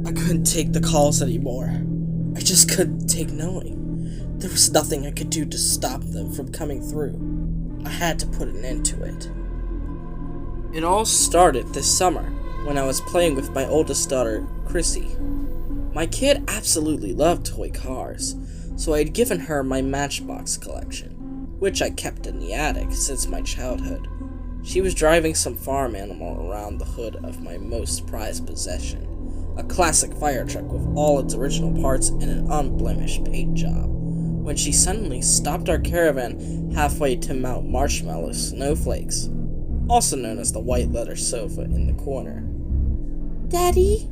I couldn't take the calls anymore. I just couldn't take knowing. There was nothing I could do to stop them from coming through. I had to put an end to it. It all started this summer when I was playing with my oldest daughter, Chrissy. My kid absolutely loved toy cars, so I had given her my Matchbox collection, which I kept in the attic since my childhood. She was driving some farm animal around the hood of my most prized possession, a classic fire truck with all its original parts and an unblemished paint job, when she suddenly stopped our caravan halfway to Mount Marshmallow Snowflakes, also known as the white leather sofa in the corner. "Daddy?"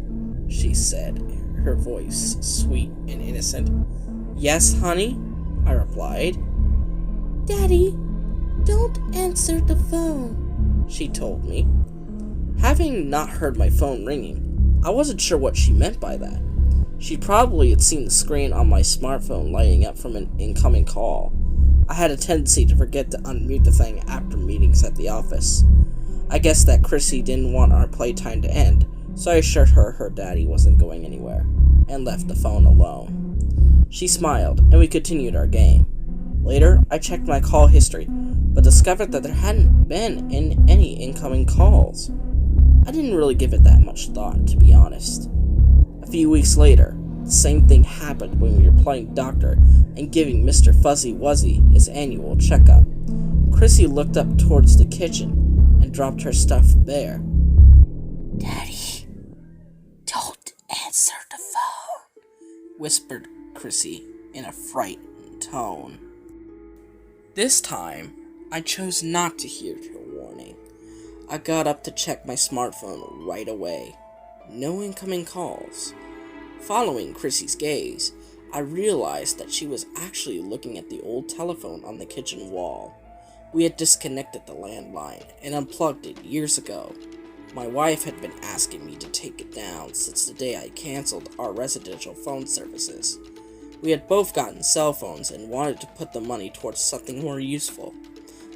she said, her voice sweet and innocent. "Yes, honey?" I replied. "Daddy, don't answer the phone," she told me. Having not heard my phone ringing, I wasn't sure what she meant by that. She probably had seen the screen on my smartphone lighting up from an incoming call. I had a tendency to forget to unmute the thing after meetings at the office. I guess that Chrissy didn't want our playtime to end, so I assured her her daddy wasn't going anywhere, and left the phone alone. She smiled, and we continued our game. Later, I checked my call history, but discovered that there hadn't been any incoming calls. I didn't really give it that much thought, to be honest. A few weeks later, the same thing happened when we were playing doctor and giving Mr. Fuzzy Wuzzy his annual checkup. Chrissy looked up towards the kitchen and dropped her stuffed bear. "Daddy, don't answer the phone," whispered Chrissy in a frightened tone. This time, I chose not to heed her warning. I got up to check my smartphone right away. No incoming calls. Following Chrissy's gaze, I realized that she was actually looking at the old telephone on the kitchen wall. We had disconnected the landline and unplugged it years ago. My wife had been asking me to take it down since the day I canceled our residential phone services. We had both gotten cell phones and wanted to put the money towards something more useful.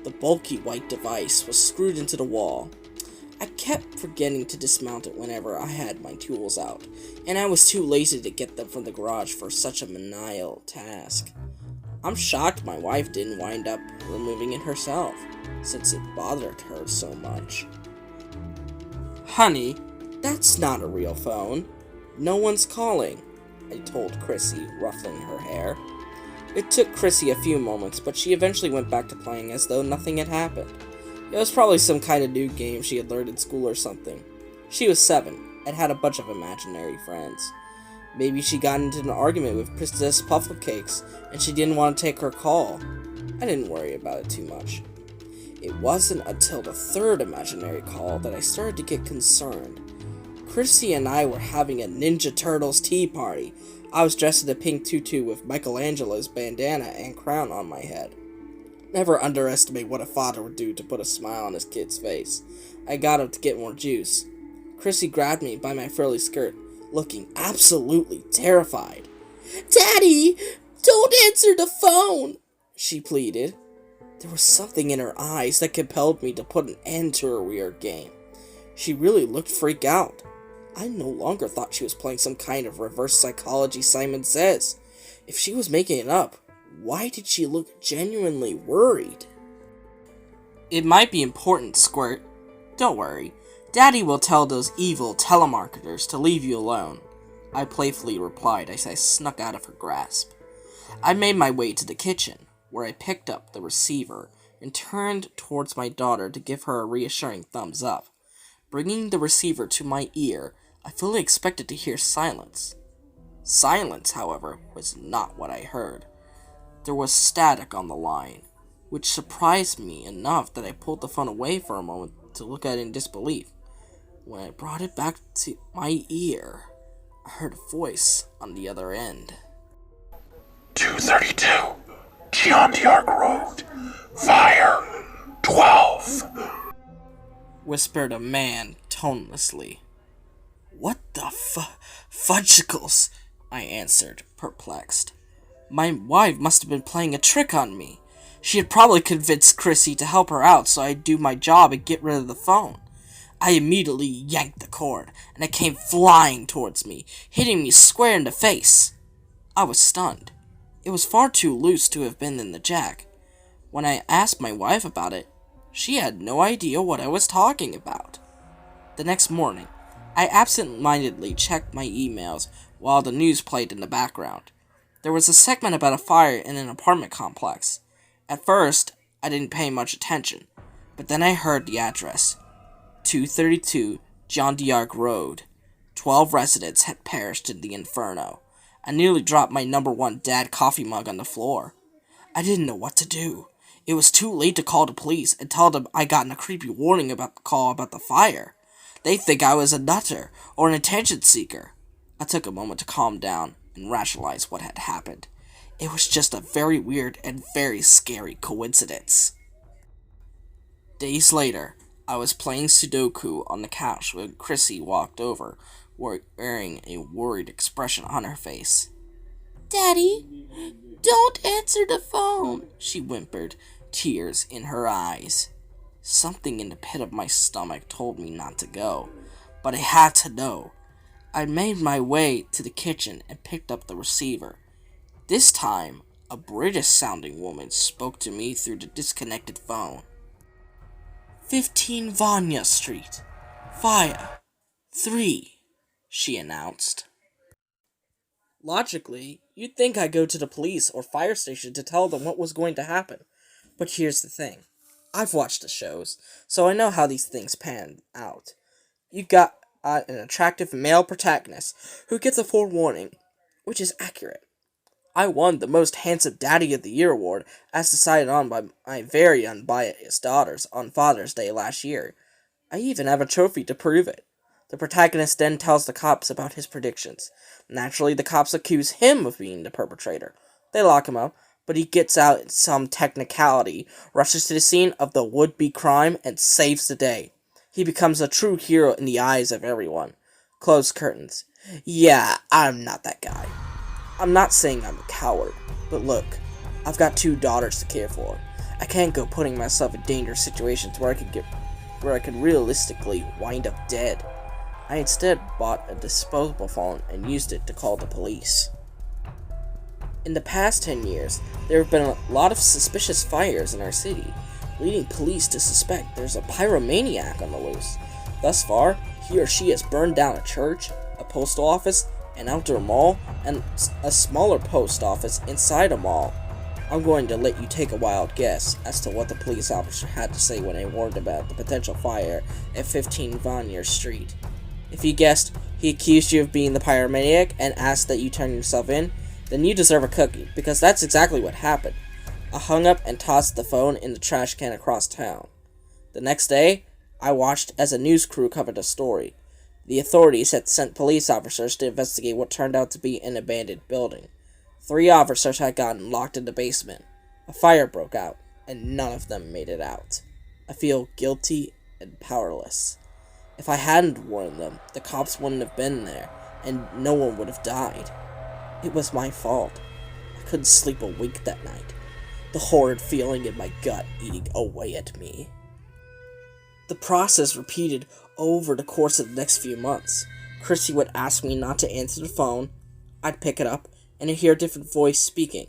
The bulky white device was screwed into the wall. I kept forgetting to dismount it whenever I had my tools out, and I was too lazy to get them from the garage for such a menial task. I'm shocked my wife didn't wind up removing it herself, since it bothered her so much. "Honey, that's not a real phone. No one's calling," I told Chrissy, ruffling her hair. It took Chrissy a few moments, but she eventually went back to playing as though nothing had happened. It was probably some kind of new game she had learned in school or something. She was 7 and had a bunch of imaginary friends. Maybe she got into an argument with Princess Puffcakes and she didn't want to take her call. I didn't worry about it too much. It wasn't until the 3rd imaginary call that I started to get concerned. Chrissy and I were having a Ninja Turtles tea party. I was dressed in a pink tutu with Michelangelo's bandana and crown on my head. Never underestimate what a father would do to put a smile on his kid's face. I got up to get more juice. Chrissy grabbed me by my frilly skirt, looking absolutely terrified. "Daddy, don't answer the phone," she pleaded. There was something in her eyes that compelled me to put an end to her weird game. She really looked freaked out. I no longer thought she was playing some kind of reverse psychology Simon Says. If she was making it up, why did she look genuinely worried? "It might be important, Squirt. Don't worry. Daddy will tell those evil telemarketers to leave you alone," I playfully replied as I snuck out of her grasp. I made my way to the kitchen, where I picked up the receiver and turned towards my daughter to give her a reassuring thumbs up. Bringing the receiver to my ear, I fully expected to hear silence. Silence, however, was not what I heard. There was static on the line, which surprised me enough that I pulled the phone away for a moment to look at it in disbelief. When I brought it back to my ear, I heard a voice on the other end. 232, Geondiark Road, Fire 12, whispered a man tonelessly. "What the fudgicles?" I answered, perplexed. My wife must have been playing a trick on me. She had probably convinced Chrissy to help her out so I'd do my job and get rid of the phone. I immediately yanked the cord, and it came flying towards me, hitting me square in the face. I was stunned. It was far too loose to have been in the jack. When I asked my wife about it, she had no idea what I was talking about. The next morning, I absent-mindedly checked my emails while the news played in the background. There was a segment about a fire in an apartment complex. At first, I didn't pay much attention, but then I heard the address. 232 John d'Arc Road. 12 residents had perished in the inferno. I nearly dropped my #1 dad coffee mug on the floor. I didn't know what to do. It was too late to call the police and tell them I gotten a creepy warning about the call about the fire. They'd think I was a nutter or an attention seeker. I took a moment to calm down and rationalize what had happened. It was just a very weird and very scary coincidence. Days later, I was playing Sudoku on the couch when Chrissy walked over, wearing a worried expression on her face. "Daddy, don't answer the phone," she whimpered, tears in her eyes. Something in the pit of my stomach told me not to go, but I had to know. I made my way to the kitchen and picked up the receiver. This time, a British-sounding woman spoke to me through the disconnected phone. 15 Vanya Street. Fire. 3, she announced. Logically, you'd think I'd go to the police or fire station to tell them what was going to happen. But here's the thing. I've watched the shows, so I know how these things pan out. You got an attractive male protagonist who gets a forewarning, which is accurate. I won the Most Handsome Daddy of the Year award, as decided on by my very unbiased daughters on Father's Day last year. I even have a trophy to prove it. The protagonist then tells the cops about his predictions. Naturally, the cops accuse him of being the perpetrator. They lock him up, but he gets out in some technicality, rushes to the scene of the would-be crime, and saves the day. He becomes a true hero in the eyes of everyone. Close curtains. Yeah, I'm not that guy. I'm not saying I'm a coward, but look, I've got 2 daughters to care for. I can't go putting myself in dangerous situations where I could realistically wind up dead. I instead bought a disposable phone and used it to call the police. In the past 10 years, there have been a lot of suspicious fires in our city, leading police to suspect there's a pyromaniac on the loose. Thus far, he or she has burned down a church, a postal office, an outdoor mall, and a smaller post office inside a mall. I'm going to let you take a wild guess as to what the police officer had to say when I warned about the potential fire at 15 Vanya Street. If you guessed he accused you of being the pyromaniac and asked that you turn yourself in, then you deserve a cookie, because that's exactly what happened. I hung up and tossed the phone in the trash can across town. The next day, I watched as a news crew covered the story. The authorities had sent police officers to investigate what turned out to be an abandoned building. 3 officers had gotten locked in the basement. A fire broke out, and none of them made it out. I feel guilty and powerless. If I hadn't warned them, the cops wouldn't have been there, and no one would have died. It was my fault. I couldn't sleep a wink that night. The horrid feeling in my gut eating away at me. The process repeated over the course of the next few months. Chrissy would ask me not to answer the phone. I'd pick it up, and I'd hear a different voice speaking.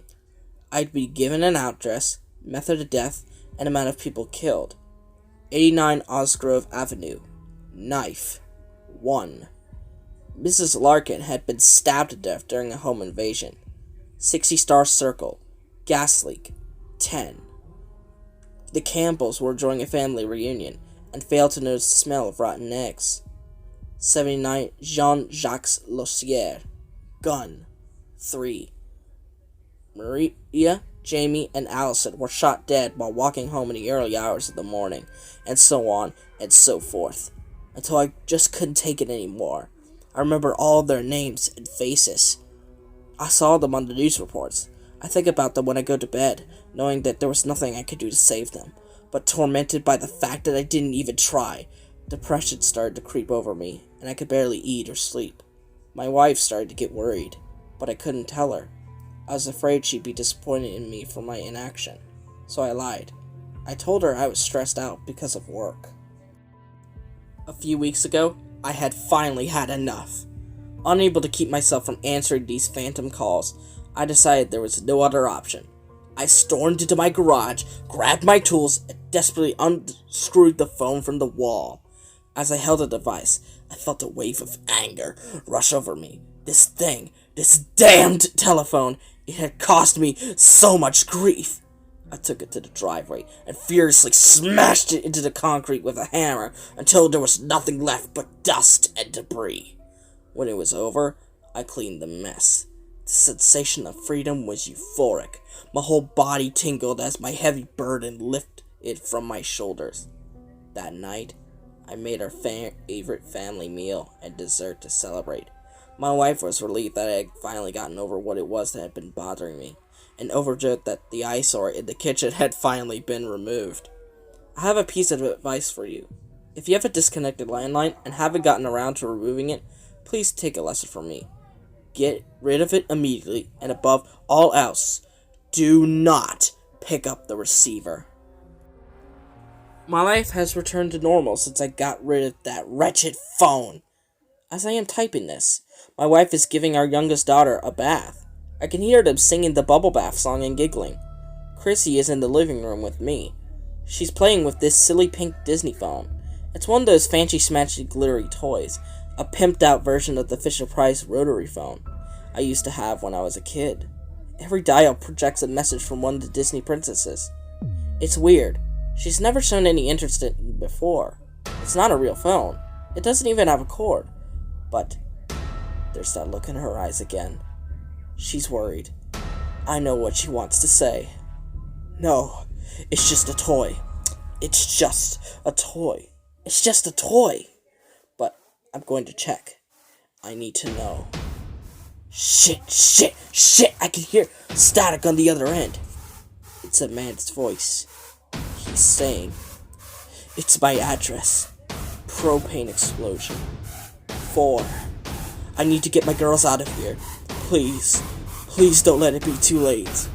I'd be given an address, method of death, and amount of people killed. 89 Osgrove Avenue. Knife. 1. Mrs. Larkin had been stabbed to death during a home invasion. 60-star circle. Gas leak. 10. The Campbells were enjoying a family reunion and failed to notice the smell of rotten eggs. 79 Jean-Jacques Lossier. Gun. 3. Maria, Jamie, and Allison were shot dead while walking home in the early hours of the morning, and so on and so forth, until I just couldn't take it anymore. I remember all their names and faces. I saw them on the news reports. I think about them when I go to bed, knowing that there was nothing I could do to save them, but tormented by the fact that I didn't even try. Depression started to creep over me, and I could barely eat or sleep. My wife started to get worried, but I couldn't tell her. I was afraid she'd be disappointed in me for my inaction, so I lied. I told her I was stressed out because of work. A few weeks ago, I had finally had enough. Unable to keep myself from answering these phantom calls, I decided there was no other option. I stormed into my garage, grabbed my tools, and desperately unscrewed the phone from the wall. As I held the device, I felt a wave of anger rush over me. This damned telephone, it had caused me so much grief. I took it to the driveway and furiously smashed it into the concrete with a hammer until there was nothing left but dust and debris. When it was over, I cleaned the mess. The sensation of freedom was euphoric. My whole body tingled as my heavy burden lifted from my shoulders. That night, I made our favorite family meal and dessert to celebrate. My wife was relieved that I had finally gotten over what it was that had been bothering me, and overjoyed that the eyesore in the kitchen had finally been removed. I have a piece of advice for you. If you have a disconnected landline and haven't gotten around to removing it, please take a lesson from me. Get rid of it immediately, and above all else, do not pick up the receiver. My life has returned to normal since I got rid of that wretched phone. As I am typing this, my wife is giving our youngest daughter a bath. I can hear them singing the bubble bath song and giggling. Chrissy is in the living room with me. She's playing with this silly pink Disney phone. It's one of those fancy-smashy glittery toys, a pimped-out version of the Fisher-Price rotary phone I used to have when I was a kid. Every dial projects a message from one of the Disney princesses. It's weird. She's never shown any interest in it before. It's not a real phone. It doesn't even have a cord. But there's that look in her eyes again. She's worried. I know what she wants to say. No, it's just a toy. It's just a toy. It's just a toy. But I'm going to check. I need to know. Shit! I can hear static on the other end. It's a man's voice. He's saying, "It's my address. Propane explosion. 4. I need to get my girls out of here. Please don't let it be too late."